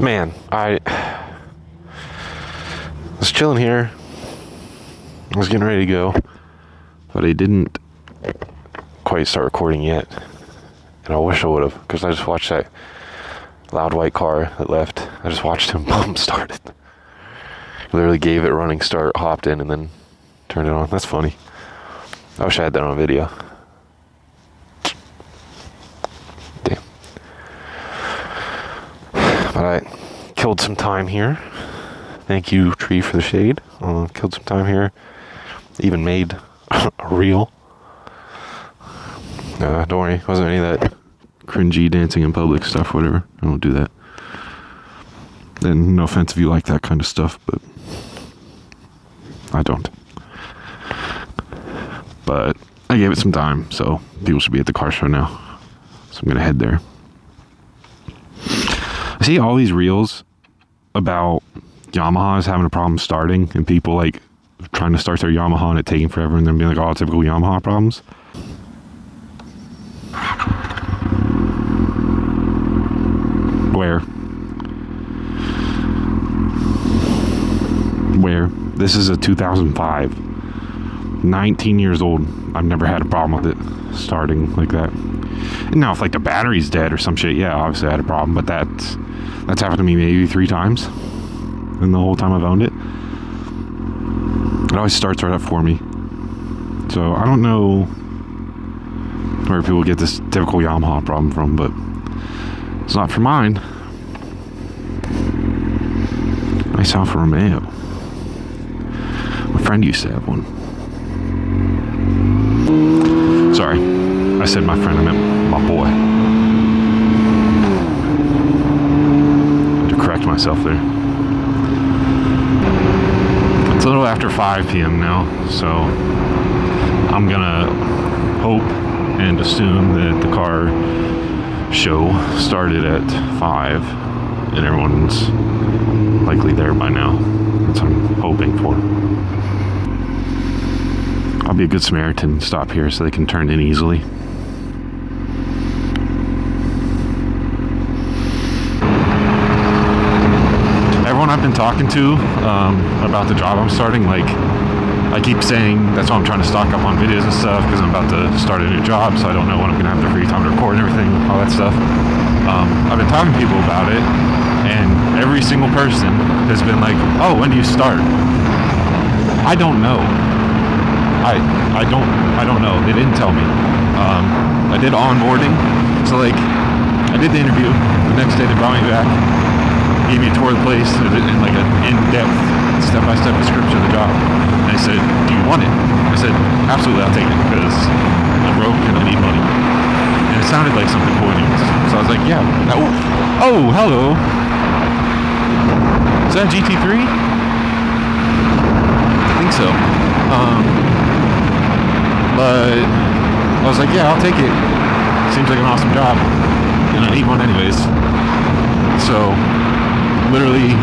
Man, I was chilling here. I was getting ready to go, but I didn't quite start recording yet. And I wish I would have, because I just watched that loud white car that left. I just watched him bump start it. Literally gave it a running start, hopped in, and then turned it on. That's funny. I wish I had that on video. Damn. But I killed some time here. Thank you, tree, for the shade. Killed some time here. Even made a reel. Don't worry, it wasn't any of that cringy dancing in public stuff, whatever. I don't do that. And no offense if you like that kind of stuff, but I don't. But I gave it some time, so people should be at the car show now. So I'm gonna head there. I see all these reels about Yamahas having a problem starting, and people like trying to start their Yamaha and it taking forever, and then being like, oh, typical Yamaha problems. Where? This is a 2005. 19 years old. I've never had a problem with it starting like that. And now if like the battery's dead or some shit, yeah, obviously I had a problem, but that's happened to me maybe 3 times in the whole time I've owned it. It always starts right up for me. So I don't know where people get this typical Yamaha problem from, but it's not for mine. Nice Alfa Romeo. My friend used to have one. Sorry, I said my friend, I meant my boy. I had to correct myself there. It's a little after 5 p.m. now, so I'm gonna hope and assume that the car show started at 5 and everyone's likely there by now. That's what I'm hoping for. I'll be a good Samaritan, stop here so they can turn in easily. Everyone I've been talking to about the job I'm starting, like, I keep saying that's why I'm trying to stock up on videos and stuff, because I'm about to start a new job, so I don't know when I'm going to have the free time to record and everything, all that stuff. I've been talking to people about it, and every single person has been like, oh, when do you start? I don't know. I don't know. They didn't tell me. I did onboarding, so like, I did the interview. The next day they brought me back, gave me a tour of the place, and like an in-depth, step-by-step description of the job. And they said, do you want it? I said, absolutely, I'll take it, because I'm broke and I need money. And it sounded like something cool anyways. So I was like, yeah. Oh, hello. Is that a GT3? I think so. But I was like, yeah, I'll take it. Seems like an awesome job. And I need one anyways. So, literally,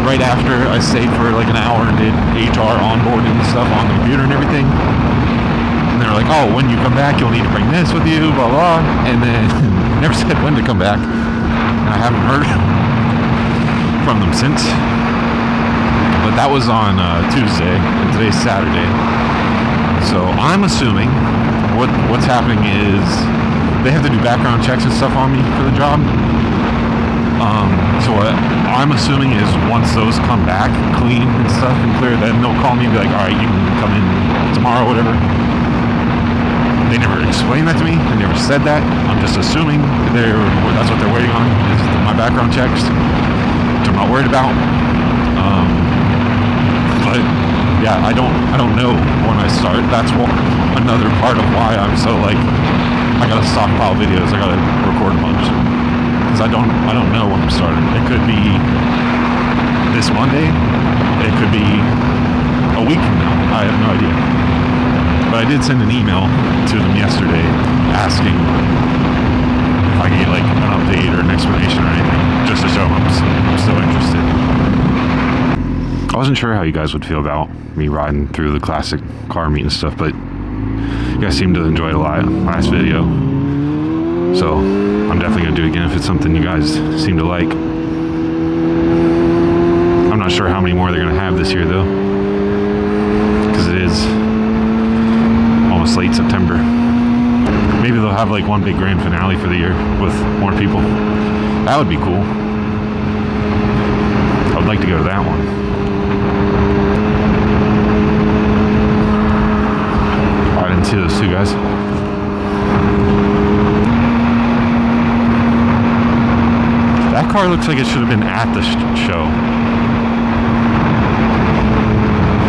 right after I stayed for like an hour and did HR onboarding and stuff on the computer and everything. And they were like, oh, when you come back, you'll need to bring this with you, blah, blah. And then never said when to come back. And I haven't heard from them since. But that was on Tuesday, and today's Saturday. So I'm assuming what's happening is they have to do background checks and stuff on me for the job. So what I'm assuming is once those come back clean and stuff and clear, then they'll call me and be like, all right, you can come in tomorrow, whatever. They never explained that to me. They never said that. I'm just assuming that's what they're waiting on, is my background checks, which I'm not worried about. But yeah, I don't know when I start. That's another part of why I'm so like, I gotta stockpile videos. I gotta record a bunch, because I don't know when I'm starting. It could be this Monday. It could be a week from now. I have no idea. But I did send an email to them yesterday asking if I could get like an update or an explanation or anything, just to show them I'm still interested. I wasn't sure how you guys would feel about me riding through the classic car meet and stuff, but you guys seem to enjoy it a lot last video. So I'm definitely going to do it again if it's something you guys seem to like. not sure how many more they're gonna have this year though, because it is almost late September. Maybe they'll have like one big grand finale for the year with more people. That would be cool. I would like to go to that one. I didn't see those two guys. That car looks like it should have been at the show.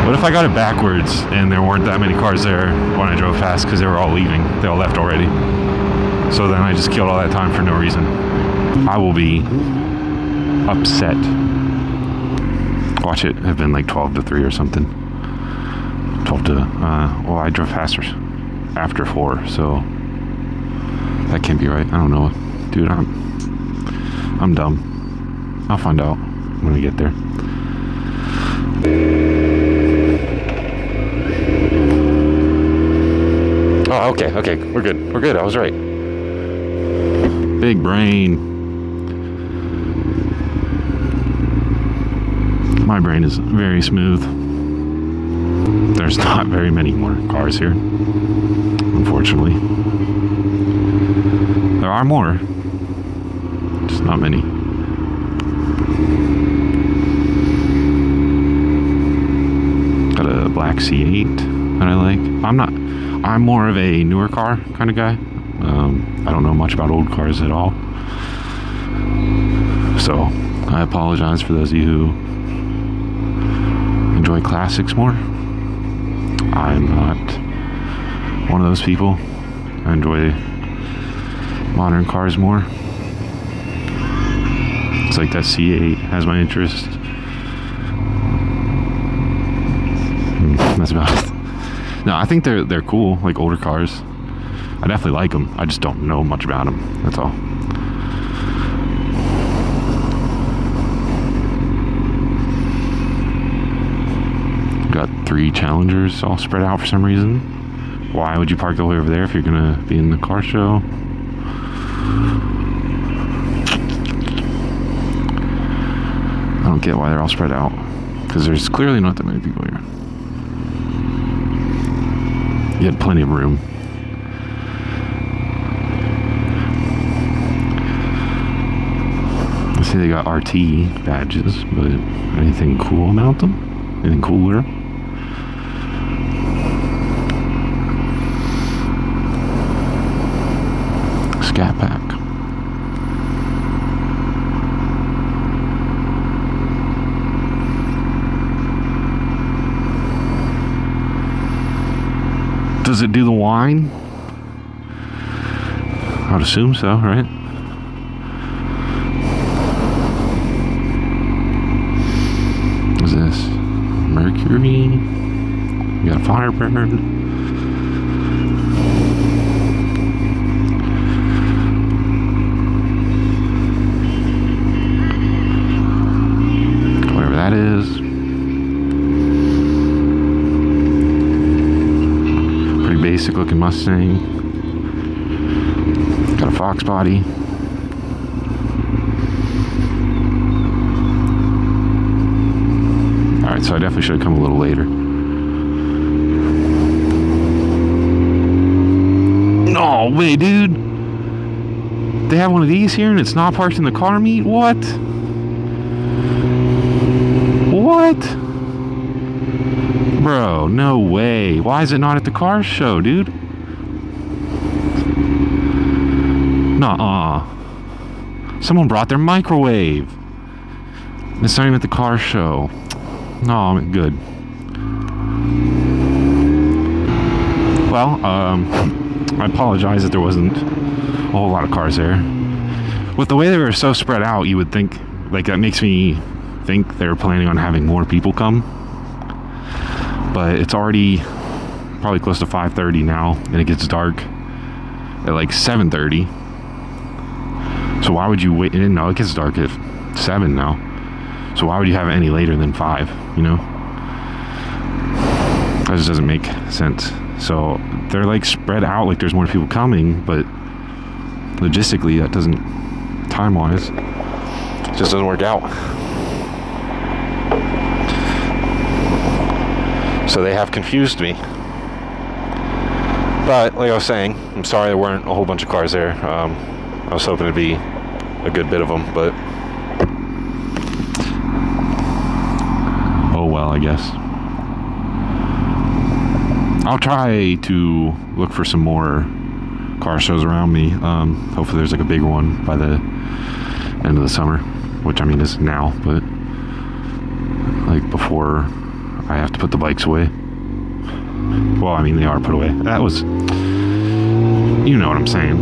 What if I got it backwards and there weren't that many cars there when I drove past because they were all leaving? They all left already. So then I just killed all that time for no reason. I will be upset. Watch it have been like 12 to 3 or something. 12 to, well, I drove faster after 4, so that can't be right. I don't know. Dude, I'm dumb. I'll find out when we get there. Oh, okay. We're good. I was right. Big brain. My brain is very smooth. There's not very many more cars here, unfortunately. There are more, just not many. Got a black C8 that I like. I'm more of a newer car kind of guy. I don't know much about old cars at all. So I apologize for those of you who enjoy classics more. I'm not one of those people. I enjoy modern cars more. It's like that C8 has my interest. That's about it. No, I think they're cool, like older cars. I definitely like them. I just don't know much about them. That's all. Got 3 Challengers all spread out for some reason. Why would you park the way over there if you're gonna be in the car show? I don't get why they're all spread out, because there's clearly not that many people here. You had plenty of room. I see they got RT badges, but anything cool about them? Anything cooler? Scat Pack. Does it do the whine? I would assume so, right? What's this? Mercury. We got a Firebird. Whatever that is. Pretty basic looking Mustang. Got a Fox body. Alright, so I definitely should have come a little later. No way, dude. They have one of these here and it's not parked in the car meet? What? What? Bro, no way. Why is it not at the car show, dude? Nuh-uh. Someone brought their microwave. It's not even at the car show. No, good. Well, I apologize that there wasn't a whole lot of cars there. With the way they were so spread out, you would think, like, that makes me think they're planning on having more people come. But it's already probably close to 5:30 now, and it gets dark at like 7:30. So why would you wait? No, it gets dark at 7 now. So why would you have it any later than 5, you know? That just doesn't make sense. So they're like spread out like there's more people coming, but logistically that doesn't, time-wise, it just doesn't work out. So they have confused me. But like I was saying, I'm sorry there weren't a whole bunch of cars there. I was hoping it'd be a good bit of them, but oh well, I guess. I'll try to look for some more car shows around me. Hopefully there's like a big one by the end of the summer, which I mean is now, but like before I have to put the bikes away. Well, I mean they are put away. That was, you know what I'm saying.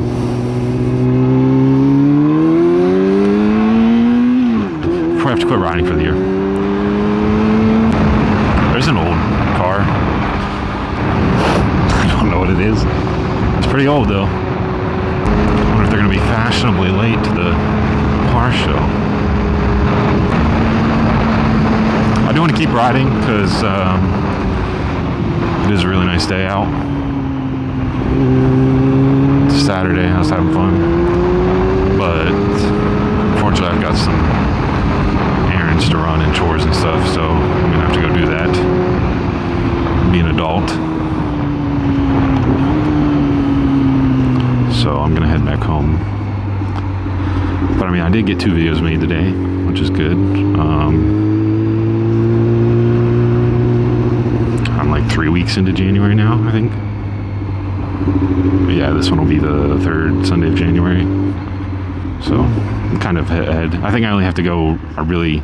Before I have to quit riding for the year. There's an old car. I don't know what it is. It's pretty old though. I wonder if they're going to be fashionably late to the car show. I do want to keep riding because it is a really nice day out. It's Saturday. I was having fun. But unfortunately I've got some errands to run and chores and stuff, so I'm going to have to go do that. Be an adult. So I'm gonna head back home. But I mean, I did get 2 videos made today, which is good. I'm like 3 weeks into January now, I think. But yeah, this one will be the 3rd Sunday of January. So I'm kind of ahead. I think I only have to go really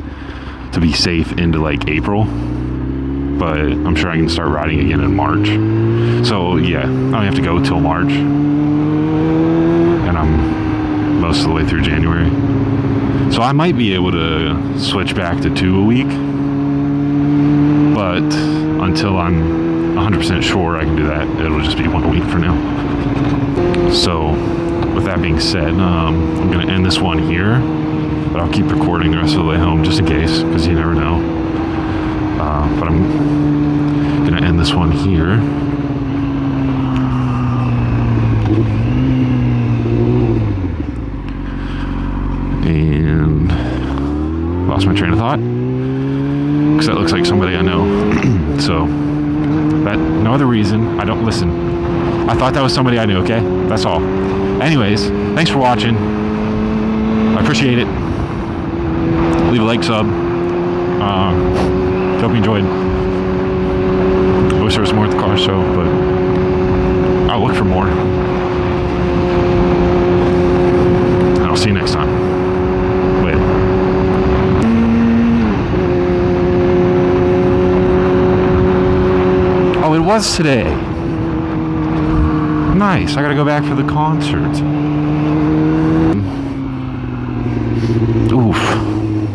to be safe into like April. But I'm sure I can start riding again in March. So yeah, I only have to go till March. And I'm most of the way through January. So I might be able to switch back to 2 a week. But until I'm 100% sure I can do that, it'll just be 1 a week for now. So with that being said, I'm going to end this one here. But I'll keep recording the rest of the way home just in case, because you never know. But I'm going to end this one here. And lost my train of thought. Because that looks like somebody I know. So, that, no other reason. I don't listen. I thought that was somebody I knew, okay? That's all. Anyways, thanks for watching. I appreciate it. Leave a like, sub. Hope you enjoyed. I wish there was more at the car show, but I'll look for more. And I'll see you next time. Later. Oh, it was today. Nice. I gotta go back for the concert. Oof.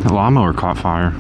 The lawnmower caught fire.